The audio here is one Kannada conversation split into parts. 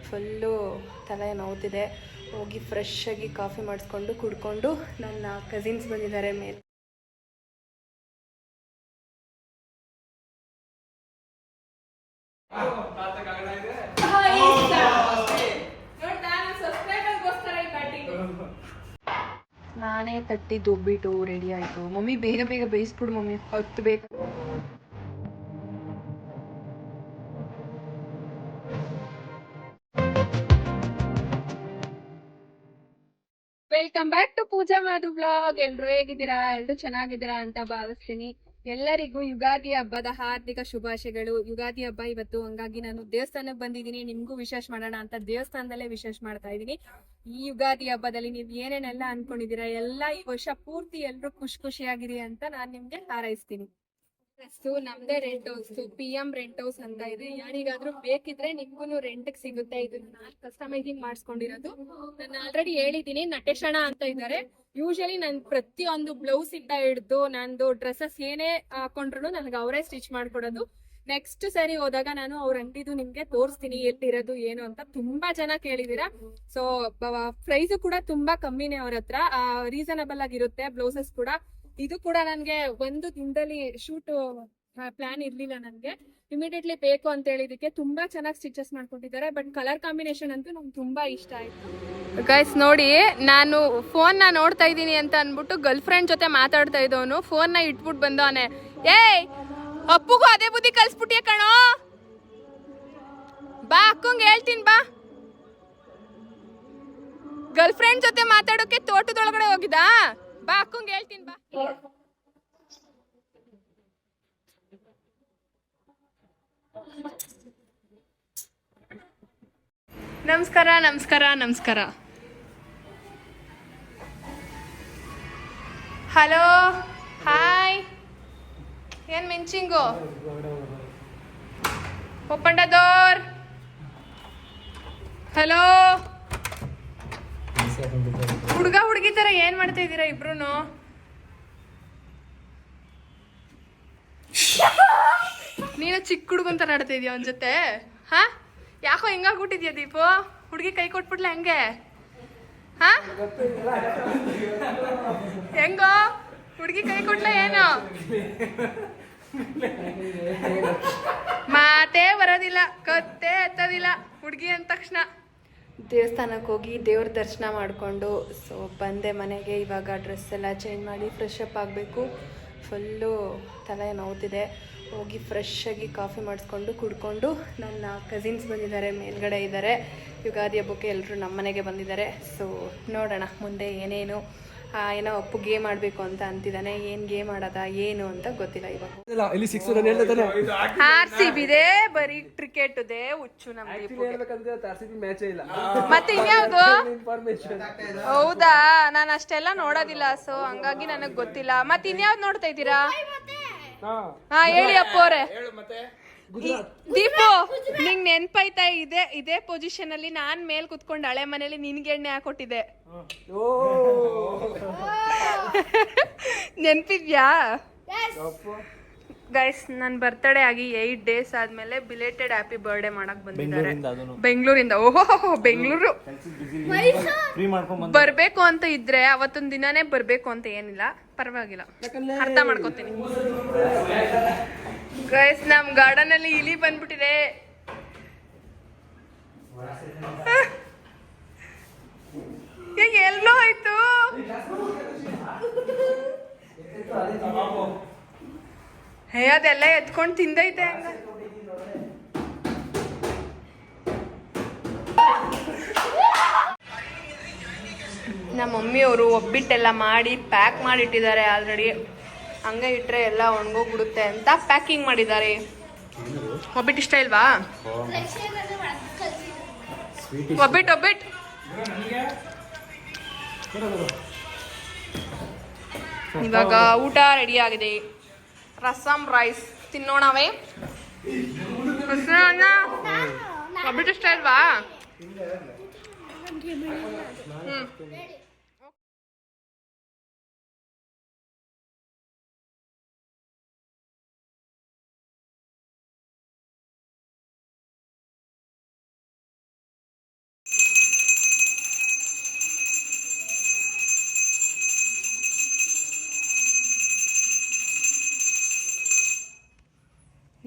ಫುಲ್ಲು ತಲೆ ನೋವ್ತಿದೆ. ಹೋಗಿ ಫ್ರೆಶ್ ಆಗಿ ಕಾಫಿ ಮಾಡಿಸ್ಕೊಂಡು ಕುಡ್ಕೊಂಡು ನನ್ನ ಕಸಿನ್ಸ್ ಬಂದಿದ್ದಾರೆ ಮೇಲೆ. ನಾನೇ ತಟ್ಟಿದ್ದು ಒಬ್ಬಿಟ್ಟು ರೆಡಿ ಆಯಿತು. ಮಮ್ಮಿ ಬೇಗ ಬೇಗ ಬೇಯಿಸ್ಬಿಡು ಮಮ್ಮಿ, ಹೊತ್ತು ಬೇಕು. Welcome back to Pooja Madhu blog. ಎಲ್ರು ಹೇಗಿದ್ದೀರಾ? ಎಲ್ರು ಚೆನ್ನಾಗಿದ್ದೀರಾ ಅಂತ ಭಾವಿಸ್ತೀನಿ. ಎಲ್ಲರಿಗೂ ಯುಗಾದಿ ಹಬ್ಬದ ಹಾರ್ದಿಕ ಶುಭಾಶಯಗಳು. ಯುಗಾದಿ ಹಬ್ಬ ಇವತ್ತು, ಹಂಗಾಗಿ ನಾನು ದೇವಸ್ಥಾನಕ್ಕೆ ಬಂದಿದ್ದೀನಿ. ನಿಮ್ಗೂ ವಿಶೇಷ ಮಾಡೋಣ ಅಂತ ದೇವಸ್ಥಾನದಲ್ಲೇ ವಿಶೇಷ ಮಾಡ್ತಾ ಇದ್ದೀನಿ. ಈ ಯುಗಾದಿ ಹಬ್ಬದಲ್ಲಿ ನೀವು ಏನೇನೆಲ್ಲ ಅನ್ಕೊಂಡಿದೀರಾ ಎಲ್ಲ ಈ ವರ್ಷ ಪೂರ್ತಿ ಎಲ್ರು ಖುಷಿಯಾಗಿರಿ ಅಂತ ನಾನ್ ನಿಮ್ಗೆ ಹಾರೈಸ್ತೀನಿ. ನಮ್ದೇ rent house, PM rent house ಅಂತ ಇದೆ. ಯಾರಿಗಾದ್ರೂ ಬೇಕಿದ್ರೆ ನಿಮ್ಗೂ ರೆಂಟ್ ಸಿಗುತ್ತೆ. ಇದು ನಾನು ಕಸ್ಟಮೈಸಿಂಗ್ ಮಾಡಿಸ್ಕೊಂಡಿರೋದು. ನಾನು ಆಲ್ರೆಡಿ ಹೇಳಿದೀನಿ, ನಟೇಶಣ್ಣ ಅಂತ ಇದ್ದಾರೆ. ಯೂಶಲಿ ನನ್ ಪ್ರತಿಯೊಂದು ಬ್ಲೌಸ್ ಇಂದ ಹಿಡ್ದು ನಂದು ಡ್ರೆಸ್ಸಸ್ ಏನೇ ಹಾಕೊಂಡ್ರು ನನಗೆ ಅವರೇ ಸ್ಟಿಚ್ ಮಾಡ್ಕೊಡೋದು. ನೆಕ್ಸ್ಟ್ ಸರಿ ಹೋದಾಗ ನಾನು ಅವ್ರ ಅಂಗಡಿದು ನಿಮ್ಗೆ ತೋರಿಸ್ತೀನಿ ಎಲ್ಲಿರೋದು ಏನು ಅಂತ. ತುಂಬಾ ಜನ ಕೇಳಿದೀರಾ. ಸೊ ಪ್ರೈಸ್ ಕೂಡ ತುಂಬಾ ಕಮ್ಮಿನೇ ಅವ್ರ ಹತ್ರ, ರೀಸನಬಲ್ ಆಗಿರುತ್ತೆ ಬ್ಲೌಸಸ್ ಕೂಡ. ಇದು ಕೂಡ ನನ್ಗೆ ಒಂದು ದಿನದಲ್ಲಿ ಶೂಟ್ ಪ್ಲಾನ್ ಇರ್ಲಿಲ್ಲ. ನನ್ಗೆ ಇಮಿಡಿಯೇಟ್ಲಿ ಬೇಕು ಅಂತ ಹೇಳಿದಕ್ಕೆ ತುಂಬಾ ಚೆನ್ನಾಗಿ ಸ್ಟಿಚಸ್ ಮಾಡ್ಕೊಂಡಿದ್ದಾರೆ. ಬಟ್ ಕಲರ್ ಕಾಂಬಿನೇಷನ್ ಅಂತೂ ನಂಗೆ ತುಂಬಾ ಇಷ್ಟ ಆಯ್ತು. ಗೈಸ್ ನೋಡಿ, ನಾನು ಫೋನ್ ನ ನೋಡ್ತಾ ಇದ್ದೀನಿ ಅಂತ ಅನ್ಬಿಟ್ಟು ಗರ್ಲ್ ಫ್ರೆಂಡ್ ಜೊತೆ ಮಾತಾಡ್ತಾ ಇದ್ದವನು ಫೋನ್ ನ ಇಟ್ಬಿಟ್ಟು ಬಂದವನೆ. ಏಯ್, ಅಪ್ಪುಗೂ ಅದೇ ಬುದ್ಧಿ ಕಲ್ಸ್ಬಿಟ್ಟಿಯ ಕಣೋ. ಬಾ ಅಕ್ಕಂಗ್ ಹೇಳ್ತೀನಿ ಬಾ. ಗರ್ಲ್ ಫ್ರೆಂಡ್ ಜೊತೆ ಮಾತಾಡೋಕೆ ತೋಟದೊಳಗಡೆ ಹೋಗಿದಾ? ಬಾ ಅಕ್ಕಂಗ್ ಹೇಳ್ತೀನಿ ಬಾ. ನಮಸ್ಕಾರ ನಮಸ್ಕಾರ ನಮಸ್ಕಾರ. Hello, hi. ಏನ್ munching? Open the door. Hello. ಹುಡುಗ ಹುಡುಗಿ ತರ ಏನ್ ಮಾಡ್ತಾ ಇದ್ದೀರಾ ಇಬ್ರುನು? ನೀನು ಚಿಕ್ಕ ಹುಡುಗನ್ ತರ ಆಡ್ತಾ ಇದೀಯ ಅವನ ಜೊತೆ. ಹಾ, ಯಾಕೋ ಹಿಂಗಾಗ್ಬಿಟ್ಟಿದ್ಯಾ ದೀಪು? ಹುಡುಗಿ ಕೈ ಕೊಟ್ಬಿಟ್ಲ ಹಂಗೆ? ಹಾ, ಹೆಂಗೋ ಹುಡುಗಿ ಕೈ ಕೊಟ್ಲ ಏನು? ಮಾತೇ ಬರೋದಿಲ್ಲ, ಕತ್ತೆ ಎತ್ತೋದಿಲ್ಲ ಹುಡುಗಿ ಅಂದ ತಕ್ಷಣ. ದೇವಸ್ಥಾನಕ್ಕೆ ಹೋಗಿ ದೇವ್ರ ದರ್ಶನ ಮಾಡಿಕೊಂಡು ಸೊ ಬಂದೆ ಮನೆಗೆ. ಇವಾಗ ಡ್ರೆಸ್ ಎಲ್ಲ ಚೇಂಜ್ ಮಾಡಿ ಫ್ರೆಶ್ ಅಪ್ ಆಗಬೇಕು. ಫುಲ್ಲು ತಲೆ ನೋವ್ತಿದೆ. ಹೋಗಿ ಫ್ರೆಶ್ ಆಗಿ ಕಾಫಿ ಮಾಡಿಸ್ಕೊಂಡು ಕುಡ್ಕೊಂಡು ನನ್ನ ಕಸಿನ್ಸ್ ಬಂದಿದ್ದಾರೆ, ಮೇಲ್ಗಡೆ ಇದ್ದಾರೆ. ಯುಗಾದಿ ಹಬ್ಬಕ್ಕೆ ಎಲ್ಲರೂ ನಮ್ಮ ಮನೆಗೆ ಬಂದಿದ್ದಾರೆ. ಸೊ ನೋಡೋಣ ಮುಂದೆ ಏನೇನು. ಏನೋ ಅಪ್ಪು ಗೇಮ್ ಆಡಬೇಕು ಅಂತ ಅಂತಿದ್ದಾನೆ. ಏನು ಗೇಮ್ ಆಡೋದ ಏನು ಅಂತ ಗೊತ್ತಿಲ್ಲ. ಇವಾಗ RCB ಇದೆ, ಬರೀ ಕ್ರಿಕೆಟ್ ಇದೆ ಹುಚ್ಚು ನಮ್ಗೆ. ಮತ್ತೆ ಇನ್ಯಾವುದು? ಹೌದಾ, ನಾನು ಅಷ್ಟೆಲ್ಲ ನೋಡೋದಿಲ್ಲ. ಸೊ ಹಂಗಾಗಿ ನನಗೆ ಗೊತ್ತಿಲ್ಲ. ಮತ್ತೆ ಇನ್ಯಾವ್ದು ನೋಡ್ತಾ ಇದ್ದೀರಾ? ಹಾ ಹೇಳಿ ಅಪ್ಪು ಅವರೇ. ದೀಪು, ನಿಂಗ್ ನೆನ್ಪಾಯ್ತಾ? ಇದೇ ಪೊಸಿಷನ್ ಅಲ್ಲಿ ನಾನ್ ಮೇಲ್ ಕುತ್ಕೊಂಡು ಹಳೆ ಮನೇಲಿ ನಿನ್ಗೆ ಎಣ್ಣೆ ಹಾಕೊಟ್ಟಿದ್ದೆ. ನೆನ್ಪಿದ್ಯಾ? ಗೈಸ್, ನನ್ ಬರ್ತ್ಡೇ ಆಗಿ 8 days ಆದ್ಮೇಲೆ ಬಿಲೇಟೆಡ್ ಹ್ಯಾಪಿ ಬರ್ಡೇ ಮಾಡಕ್ ಬಂದಿದ್ದಾರೆ ಬೆಂಗಳೂರಿಂದ. ಓಹೋ, ಬೆಂಗಳೂರು ಬರ್ಬೇಕು ಅಂತ ಇದ್ರೆ ಅವತ್ತೊಂದ್ ದಿನಾನೇ ಬರ್ಬೇಕು ಅಂತ ಏನಿಲ್ಲ, ಪರವಾಗಿಲ್ಲ, ಅರ್ಥ ಮಾಡ್ಕೋತೀನಿ. ಗೈಸ್, ನಮ್ ಗಾರ್ಡನ್ ಅಲ್ಲಿ ಇಲಿ ಬಂದ್ಬಿಟ್ಟಿದೆ. ಎಲ್ಲೋ ಆಯ್ತು. ಅದೆಲ್ಲ ಎತ್ಕೊಂಡು ತಿಂದೈತೆ. ನಮ್ಮ ಮಮ್ಮಿಯವರು ಒಬ್ಬಿಟ್ಟೆಲ್ಲ ಮಾಡಿ ಪ್ಯಾಕ್ ಮಾಡಿಟ್ಟಿದ್ದಾರೆ ಆಲ್ರೆಡಿ. ಹಂಗೆ ಇಟ್ಟರೆ ಎಲ್ಲ ಒಣಗೋಗ್ಬಿಡುತ್ತೆ ಅಂತ ಪ್ಯಾಕಿಂಗ್ ಮಾಡಿದ್ದಾರೆ. ಒಬ್ಬಿಟ್ಟು ಇಷ್ಟ ಇಲ್ವಾ? ಒಬ್ಬಿಟ್ಟು ಇವಾಗ ಊಟ ರೆಡಿ ಆಗಿದೆ. ರಸಂ ರೈಸ್ ತಿನ್ನೋಣವೇ? ಒಬ್ಬಿಟ್ಟು ಇಷ್ಟ ಇಲ್ವಾ?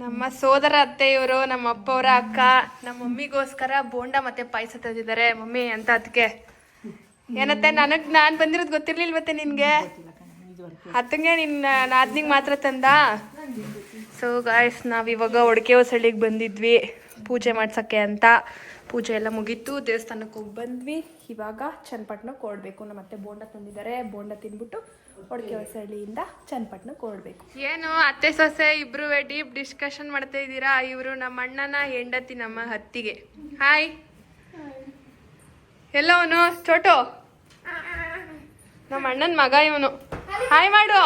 ನಮ್ಮ ಸೋದರ ಅತ್ತೆ ಇವರು, ನಮ್ಮ ಅಪ್ಪ ಅವರ ಅಕ್ಕ. ನಮ್ಮ ಮಮ್ಮಿಗೋಸ್ಕರ ಬೋಂಡ ಮತ್ತೆ ಪಾಯಸ ತಂದಿದ್ದಾರೆ ಮಮ್ಮಿ ಅಂತ. ಅದಕ್ಕೆ ಏನತ್ತೆ ನಾನು ಬಂದಿರೋದು ಗೊತ್ತಿರ್ಲಿಲ್ವತ್ತೆ ನಿನ್ಗೆ? ಅತ್ತಂಗೆ ನಿನ್ನ ನಾದ್ನಿಗೆ ಮಾತ್ರ ತಂದ. ಸೊ ಗಾಯ್ಸ್, ನಾವಿವಾಗ ಒಡಕೆ ಹೊಸಳ್ಳಿಗೆ ಬಂದಿದ್ವಿ ಪೂಜೆ ಮಾಡ್ಸೋಕ್ಕೆ ಅಂತ. ಪೂಜೆ ಎಲ್ಲ ಮುಗೀತು, ದೇವಸ್ಥಾನಕ್ಕೆ ಹೋಗಿ ಬಂದ್ವಿ. ಇವಾಗ ಚನ್ನಪಟ್ಟಣಕ್ಕೆ ಹೊರಡ್ಬೇಕು. ನಮ್ಮ ಅತ್ತೆ ಬೋಂಡ ತಂದಿದ್ದಾರೆ, ಬೋಂಡ ತಿಂದ್ಬಿಟ್ಟು ಒಡಕೆ ಹೊಸಳ್ಳಿಯಿಂದ ಚನ್ನಪಟ್ಟಣಕ್ಕೆ ಹೊರಡ್ಬೇಕು. ಏನು ಅತ್ತೆ ಸೊಸೆ ಇಬ್ರು ಡೀಪ್ ಡಿಸ್ಕಷನ್ ಮಾಡ್ತಾ ಇದ್ದೀರಾ? ಇವರು ನಮ್ಮ ಅಣ್ಣನ ಹೆಂಡತಿ, ನಮ್ಮ ಹತ್ತಿಗೆ. ಹಾಯ್. ಎಲ್ಲವನು ಚೋಟು, ನಮ್ಮ ಅಣ್ಣನ ಮಗ ಇವನು. ಹಾಯ್ ಮಾಡು.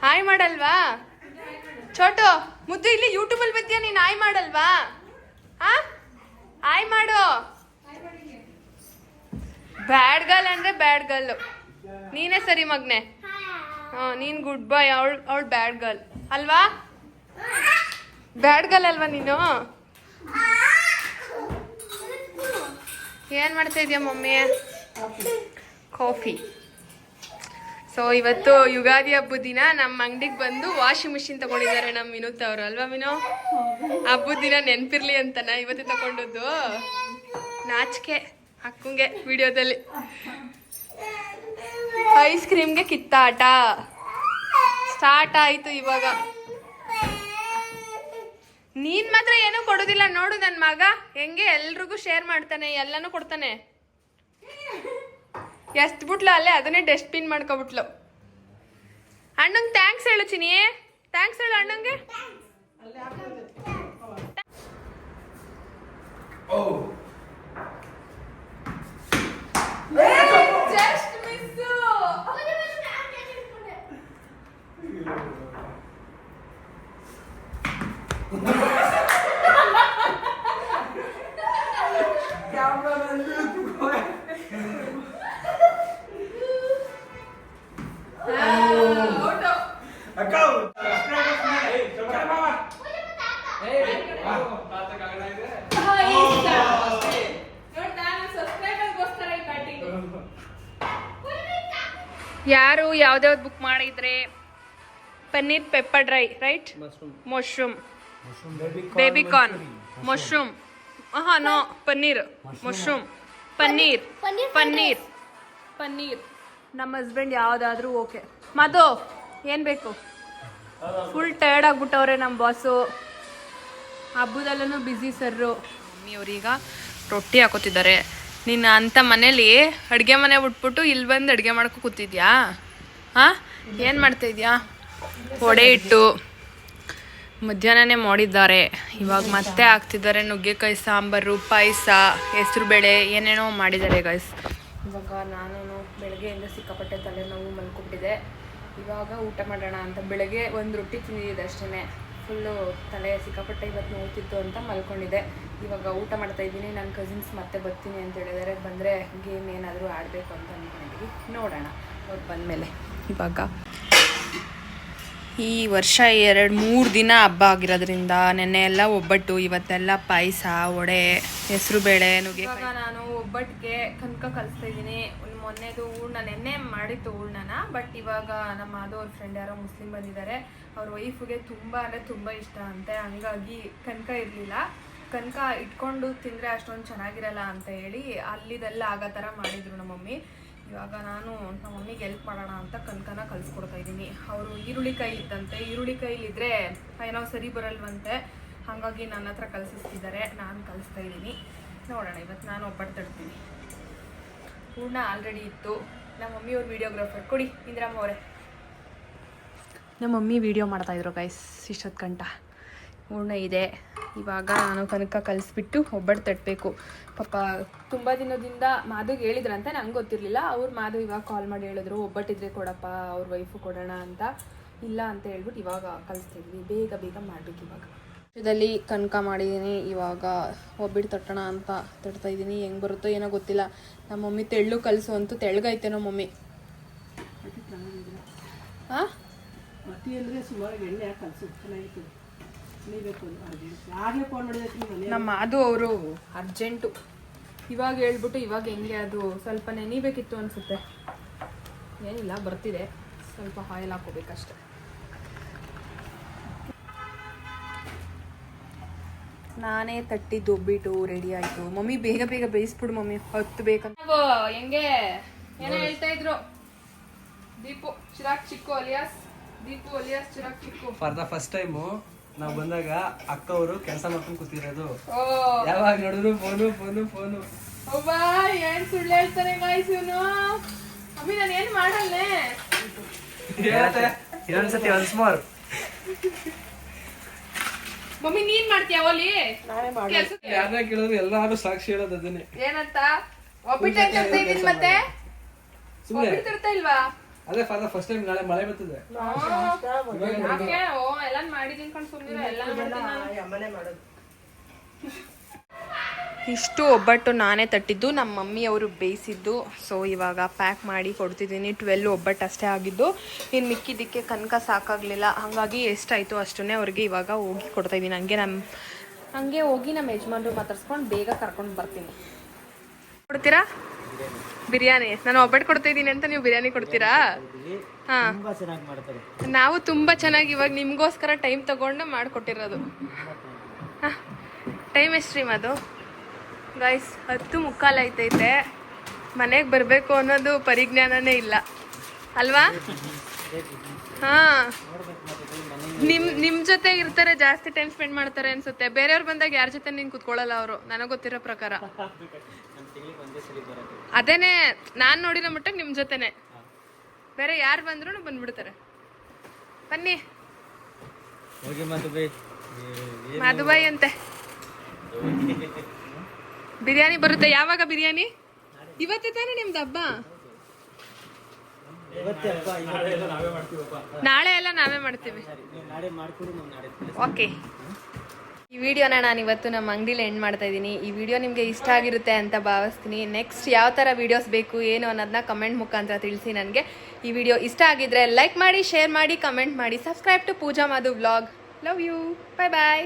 ಹಾಯ್ ಮಾಡಲ್ವಾ ಚೋಟು? ಮುದ್ದು ಇಲ್ಲಿ ಯೂಟ್ಯೂಬಲ್ಲಿ ಬರ್ತೀಯ ನೀನು, ಹಾಯ್ ಮಾಡಲ್ವಾ? ಹಾ, ಹಾಯ್ ಮಾಡು. ಬ್ಯಾಡ್ ಗರ್ಲ್ ಅಂದ್ರೆ ಬ್ಯಾಡ್ ಗರ್ಲ್. ನೀನೇ ಸರಿ ಮಗ್ನೆ. ನೀನ್ ಗುಡ್ ಬಾಯ್, ಅವಳು ಬ್ಯಾಡ್ ಗರ್ಲ್ ಅಲ್ವಾ? ಬ್ಯಾಡ್ ಗರ್ಲ್ ಅಲ್ವಾ ನೀನು? ಏನ್ ಮಾಡ್ತಾ ಇದೀಯ ಮಮ್ಮಿ? ಕಾಫಿ. ಸೊ ಇವತ್ತು ಯುಗಾದಿ ಹಬ್ಬದ ದಿನ ನಮ್ಮ ಅಂಗಡಿಗೆ ಬಂದು ವಾಷಿಂಗ್ ಮಿಷಿನ್ ತಗೊಂಡಿದ್ದಾರೆ ನಮ್ಮ ವಿನೂತ್ ಅವರು, ಅಲ್ವಾ ವಿನೋ? ಹಬ್ಬದ ದಿನ ನೆನ್ಪಿರ್ಲಿ ಅಂತನ ಇವತ್ತು ತಗೊಂಡದ್ದು. ನಾಚಿಕೆ ಅಕ್ಕಂಗೆ ವಿಡಿಯೋದಲ್ಲಿ. ಐಸ್ ಕ್ರೀಮ್ಗೆ ಕಿತ್ತಾಟ ಸ್ಟಾರ್ಟ್ ಆಯ್ತು ಇವಾಗ. ನೀನ್ ಮಾತ್ರ ಏನೂ ಕೊಡೋದಿಲ್ಲ ನೋಡು. ನನ್ನ ಮಗ ಹೆಂಗೆ ಎಲ್ರಿಗೂ ಶೇರ್ ಮಾಡ್ತಾನೆ, ಎಲ್ಲಾನು ಕೊಡ್ತಾನೆ. ಎಷ್ಟು ಬಿಟ್ಲು ಅಲ್ಲೇ, ಅದನ್ನೇ ಡಸ್ಟ್ಬಿನ್ ಮಾಡ್ಕೊಬಿಟ್ಲು. ಅಣ್ಣಂಗೆ ಥ್ಯಾಂಕ್ಸ್ ಹೇಳು ಚಿನಿ, ಥ್ಯಾಂಕ್ಸ್ ಹೇಳು ಅಣ್ಣಂಗೆ. Just miss. ಯಾರು ಯಾವ್ದಾವ್ದು ಬುಕ್ ಮಾಡಿದ್ರೆ? Paneer pepper dry, right? Mushroom, baby corn, mushroom. No, paneer, mushroom, paneer, paneer, paneer. ನಮ್ಮ ಹಸ್ಬೆಂಡ್ ಯಾವ್ದಾದ್ರು ಓಕೆ. ಮಧು ಏನ್ ಬೇಕು? ಫುಲ್ ಟಯರ್ಡ್ ಆಗ್ಬಿಟ್ಟವ್ರೆ ನಮ್ಮ ಬಾಸು. ಹಬ್ಬದಲ್ಲೂ ಬ್ಯುಸಿ ಸರ್ರು. ಮಮ್ಮಿಯವ್ರೀಗ ರೊಟ್ಟಿ ಹಾಕೋತಿದ್ದಾರೆ. ನೀನು ಅಂಥ ಮನೇಲಿ ಅಡುಗೆ ಮನೆ ಬಿಟ್ಬಿಟ್ಟು ಇಲ್ಲಿ ಬಂದು ಅಡುಗೆ ಮಾಡ್ಕೊ ಕೂತಿದ್ಯಾ? ಹಾಂ, ಏನು ಮಾಡ್ತಾಯಿದ್ಯಾ? ವಡೆ ಇಟ್ಟು ಮಧ್ಯಾಹ್ನನೇ ಮಾಡಿದ್ದಾರೆ, ಇವಾಗ ಮತ್ತೆ ಹಾಕ್ತಿದ್ದಾರೆ. ನುಗ್ಗೆಕಾಯಿ ಸಾಂಬಾರು, ಪಾಯಸ, ಹೆಸರು ಬೇಳೆ, ಏನೇನೋ ಮಾಡಿದ್ದಾರೆ ಗೈಸ್. ಇವಾಗ ನಾನು ಬೆಳಗ್ಗೆಯಿಂದ ಸಿಕ್ಕಾಪಟ್ಟೆ ತಲೆನೋವು ಮಲ್ಕೊಬಿಟ್ಟಿದೆ. ಇವಾಗ ಊಟ ಮಾಡೋಣ ಅಂತ ಬೆಳಗ್ಗೆ ಒಂದು ರೊಟ್ಟಿ ತಿಂದಿದ್ದೆ ಅಷ್ಟೇ. ಫುಲ್ಲು ತಲೆ ಸಿಕ್ಕಾಪಟ್ಟೆ ಇವತ್ತು ನೋಡ್ತಿತ್ತು ಅಂತ ಮಲ್ಕೊಂಡಿದ್ದೆ. ಇವಾಗ ಊಟ ಮಾಡ್ತಾ ಇದ್ದೀನಿ. ನನ್ನ ಕಸಿನ್ಸ್ ಮತ್ತೆ ಬರ್ತೀನಿ ಅಂತ ಹೇಳಿದ್ದಾರೆ. ಬಂದರೆ ಗೇಮ್ ಏನಾದರೂ ಆಡಬೇಕು ಅಂತ ಅಂದ್ಕೊಂಡಿದ್ದೀವಿ, ನೋಡೋಣ ಅವ್ರು ಬಂದಮೇಲೆ. ಇವಾಗ ಈ ವರ್ಷ 2-3 ದಿನ ಹಬ್ಬ ಆಗಿರೋದ್ರಿಂದ ನೆನ್ನೆ ಎಲ್ಲ ಒಬ್ಬಟ್ಟು, ಇವತ್ತೆಲ್ಲ ಪಾಯಸ, ವಡೆ, ಹೆಸರುಬೇಳೆ, ನುಗ್ಗೆ. ಇವಾಗ ನಾನು ಒಬ್ಬಟ್ಟಿಗೆ ಕನಕ ಕಲಿಸ್ತಾ ಇದ್ದೀನಿ. ಮೊನ್ನೆದು ಹೂರ್ಣ ನೆನ್ನೆ ಮಾಡಿತ್ತು ಹೂರ್ಣನ. ಬಟ್ ಇವಾಗ ನಮ್ಮ ಅವ್ರ ಫ್ರೆಂಡ್ ಯಾರೋ ಮುಸ್ಲಿಂ ಬಂದಿದ್ದಾರೆ, ಅವ್ರ ವೈಫ್ಗೆ ತುಂಬ ಅಂದರೆ ತುಂಬ ಇಷ್ಟ ಅಂತೆ. ಹಂಗಾಗಿ ಕನಕ ಇರಲಿಲ್ಲ. ಕನಕ ಇಟ್ಕೊಂಡು ತಿಂದರೆ ಅಷ್ಟೊಂದು ಚೆನ್ನಾಗಿರಲ್ಲ ಅಂತ ಹೇಳಿ ಅಲ್ಲಿದೆಲ್ಲ ಆಗೋ ಥರ ಮಾಡಿದರು ನಮ್ಮ ಮಮ್ಮಿ. ಇವಾಗ ನಾನು ನಮ್ಮ ಮಮ್ಮಿಗೆ ಹೆಲ್ಪ್ ಮಾಡೋಣ ಅಂತ ಕನಕನ ಕಲಿಸ್ಕೊಡ್ತಾ ಇದ್ದೀನಿ. ಅವರು ಈರುಳ್ಳಿ ಕೈಲಿ ಇತ್ತಂತೆ, ಈರುಳ್ಳಿ ಕೈಲಿದ್ದರೆ ಏನೋ ಸರಿ ಬರಲ್ವಂತೆ. ಹಾಗಾಗಿ ನನ್ನ ಹತ್ರ ಕಲಿಸ್ತಿದ್ದಾರೆ, ನಾನು ಕಲಿಸ್ತಾ ಇದ್ದೀನಿ. ನೋಡೋಣ, ಇವತ್ತು ನಾನು ಒಬ್ಬಟ್ಟು ತಡ್ತೀನಿ. ಹೂರ್ಣ ಆಲ್ರೆಡಿ ಇತ್ತು. ನಮ್ಮ ಮಮ್ಮಿಯವ್ರ ವೀಡಿಯೋಗ್ರಾಫರ್ ಕೊಡಿ ಇಂದ್ರಮ್ಮ ಅವರೇ. ನಮ್ಮ ಮಮ್ಮಿ ವೀಡಿಯೋ ಮಾಡ್ತಾಯಿದ್ರು ಗೈಸ್ ಇಷ್ಟೊತ್ತು ಗಂಟ. ಹೂರ್ಣ ಇದೆ. ಇವಾಗ ನಾನು ಕನಕ ಕಲಿಸ್ಬಿಟ್ಟು ಒಬ್ಬಟ್ಟು ತಟ್ಟಬೇಕು. ಪಾಪ ತುಂಬ ದಿನದಿಂದ ಮಾಧುಗೆ ಹೇಳಿದ್ರಂತೆ, ನಂಗೆ ಗೊತ್ತಿರಲಿಲ್ಲ. ಅವ್ರು ಮಾಧು ಇವಾಗ ಕಾಲ್ ಮಾಡಿ ಹೇಳಿದ್ರು, ಒಬ್ಬಟ್ಟಿದ್ರೆ ಕೊಡಪ್ಪ, ಅವ್ರ ವೈಫು ಕೊಡೋಣ ಅಂತ. ಇಲ್ಲ ಅಂತ ಹೇಳ್ಬಿಟ್ಟು ಇವಾಗ ಕಲಿಸ್ತಿದ್ವಿ. ಬೇಗ ಬೇಗ ಮಾಡಬೇಕು. ಇವಾಗ ಇದರಲ್ಲಿ ಕನಕ ಮಾಡಿದ್ದೀನಿ. ಇವಾಗ ಒಬ್ಬಿಟ್ಟು ತಟ್ಟೋಣ ಅಂತ ತಟ್ತಾಯಿದ್ದೀನಿ. ಹೆಂಗೆ ಬರುತ್ತೋ ಏನೋ ಗೊತ್ತಿಲ್ಲ. ನಮ್ಮ ಮಮ್ಮಿ ತೆಳ್ಳು ಕಲಿಸು ಅಂತೂ ತೆಳ್ಳಗೈತೇನೋ ಮಮ್ಮಿ. ಹಾಂ, ನಮ್ಮ ಅದು ಅವರು ಅರ್ಜೆಂಟು ಇವಾಗ ಹೇಳ್ಬಿಟ್ಟು ಇವಾಗ ಹೆಂಗೆ ಅದು ಸ್ವಲ್ಪ ನೆನಿಬೇಕಿತ್ತು ಅನಿಸುತ್ತೆ. ಏನಿಲ್ಲ, ಬರ್ತಿದೆ. ಸ್ವಲ್ಪ ಆಯಿಲ್ ಹಾಕೋಬೇಕಷ್ಟೆ. ನಾನೇ ತಟ್ಟಿದ್ದು ಒಬ್ಬಿಟ್ಟು ರೆಡಿ ಆಯ್ತು. ಮಮ್ಮಿ ಬೇಗ ಬೇಗ ಬೇಯಿಸ್ಬಿಡು ಮಮ್ಮಿ, ಹೊತ್ತು ಬೇಕಂತ. ಹೆಂಗೆ ಏನೋ ಹೇಳ್ತಾ ಇದ್ರು. Deepu Chirag Chikku alias Chirag Chikku. For the first time ನಾವು ಬಂದಾಗ ಅಕ್ಕ ಅವರು ಕೆಲಸ ಮಾಡ್ಕೊಂಡು ಕೂತಿರೋದು. ಯಾವಾಗ ನೋಡಿದ್ರು ಫೋನು. ಒಬ್ಬಾ ಏನ್ ಸುಳ್ಳು ಹೇಳ್ತಾರೆ ಗಾಯ್ಸ್ ಇವನು. ಮಮ್ಮಿ ನಾನು ಏನ್ ಮಾಡಲ್ಲೇ. ಇನ್ನೊಂದ್ಸತಿ ಒನ್ಸ್ ಮೋರ್. ಮಮ್ಮಿ ನೀನ್ ಮಾಡ್ತೀಯ ಓಲಿ? ಯಾರನ್ನ ಕೇಳಿದ್ರು ಎಲ್ಲಾರು ಸಾಕ್ಷಿ ಹೇಳೋದು ಅದನ್ನೇ. ಏನಂತ ಒಬ್ಬಿಟ್ಟು ತರ್ತಾ ಇದೀನಿ ಮತ್ತೆ ಒಬ್ಬಿಟ್ಟು ತರ್ತಾ ಇಲ್ವಾ? ಅದೇ ಫಾರ್ ದ ಫಸ್ಟ್ ಟೈಮ್ ನಾಳೆ ಮಳೆ ಬರ್ತದೆ. ಎಲ್ಲ ಮಾಡಿದೀನಿ ಕಣ್ ಸುಮ್ಮನೆ ಎಲ್ಲ ಇಷ್ಟು ಒಬ್ಬಟ್ಟು ನಾನೇ ತಟ್ಟಿದ್ದು, ನಮ್ಮ ಮಮ್ಮಿ ಅವರು ಬೇಯಿಸಿದ್ದು. ಸೊ ಇವಾಗ ಪ್ಯಾಕ್ ಮಾಡಿ ಕೊಡ್ತಿದ್ದೀನಿ. 12 ಒಬ್ಬಟ್ಟು ಅಷ್ಟೇ ಆಗಿದ್ದು, ಇನ್ನು ಮಿಕ್ಕಿದ್ದಕ್ಕೆ ಕನಕ ಸಾಕಾಗಲಿಲ್ಲ. ಹಾಗಾಗಿ ಎಷ್ಟಾಯಿತು ಅಷ್ಟನ್ನೇ ಅವ್ರಿಗೆ ಇವಾಗ ಹೋಗಿ ಕೊಡ್ತಾಯಿದ್ದೀನಿ. ಹಂಗೆ ಹೋಗಿ ನಮ್ಮ ಯಜಮಾನ್ರು ಮಾತಾಡ್ಸ್ಕೊಂಡು ಬೇಗ ಕರ್ಕೊಂಡು ಬರ್ತೀನಿ. ಕೊಡ್ತೀರಾ ಬಿರಿಯಾನಿ? ನಾನು ಒಬ್ಬಟ್ಟು ಕೊಡ್ತಾಯಿದ್ದೀನಿ ಅಂತ ನೀವು ಬಿರಿಯಾನಿ ಕೊಡ್ತೀರಾ? ಹಾಂ, ನಾವು ತುಂಬ ಚೆನ್ನಾಗಿ ಇವಾಗ ನಿಮಗೋಸ್ಕರ ಟೈಮ್ ತಗೊಂಡು ಮಾಡಿಕೊಟ್ಟಿರೋದು. ಹಾಂ, ಟೈಮ್ ಎಷ್ಟು ರೀ ಅದು ಗೈಸ್? 10:45 ಐತೈತೆ. ಮನೆಗೆ ಬರಬೇಕು ಅನ್ನೋದು ಪರಿಜ್ಞಾನನೇ ಇಲ್ಲ ಅಲ್ವಾ? ಹಾಂ, ನಿಮ್ಮ ಜೊತೆ ಇರ್ತಾರೆ, ಜಾಸ್ತಿ ಟೈಮ್ ಸ್ಪೆಂಡ್ ಮಾಡ್ತಾರೆ ಅನ್ಸುತ್ತೆ. ಬೇರೆಯವ್ರು ಬಂದಾಗ ಯಾರ ಜೊತೆ ನೀನು ಕೂತ್ಕೊಳ್ಳಲ್ಲ ಅವರು, ನನಗೆ ಗೊತ್ತಿರೋ ಪ್ರಕಾರ. ಅದೇನೆ ನಾನು ನೋಡಿರೋ ಮಟ್ಟಕ್ಕೆ ನಿಮ್ಮ ಜೊತೆನೆ. ಬೇರೆ ಯಾರು ಬಂದ್ರು ಬಂದ್ಬಿಡ್ತಾರೆ. ಬನ್ನಿ ಮಧುಬಾಯಿ ಅಂತೆ. ಬಿರಿಯಾನಿ ಬರುತ್ತೆ. ಯಾವಾಗ ಬಿರಿಯಾನಿ? ಇವತ್ತೇ ತಾನೇ ನಿಮ್ದು ಹಬ್ಬ? ನಾಳೆ ಎಲ್ಲ ನಾವೇ ಮಾಡ್ತೀವಿ. ಓಕೆ, ಈ ವಿಡಿಯೋನ ನಾನು ಇವತ್ತು ನಮ್ಮ ಅಂಗಡಿಲಿ ಎಂಡ್ ಮಾಡ್ತಾ ಇದ್ದೀನಿ. ಈ ವಿಡಿಯೋ ನಿಮಗೆ ಇಷ್ಟ ಆಗಿರುತ್ತೆ ಅಂತ ಭಾವಿಸ್ತೀನಿ. ನೆಕ್ಸ್ಟ್ ಯಾವ ಥರ ವಿಡಿಯೋಸ್ ಬೇಕು ಏನು ಅನ್ನೋದನ್ನ ಕಮೆಂಟ್ ಮುಖಾಂತರ ತಿಳಿಸಿ ನನಗೆ. ಈ ವಿಡಿಯೋ ಇಷ್ಟ ಆಗಿದ್ರೆ ಲೈಕ್ ಮಾಡಿ, ಶೇರ್ ಮಾಡಿ, ಕಮೆಂಟ್ ಮಾಡಿ. Subscribe to Pooja Madhu vlog. Love you. Bye bye.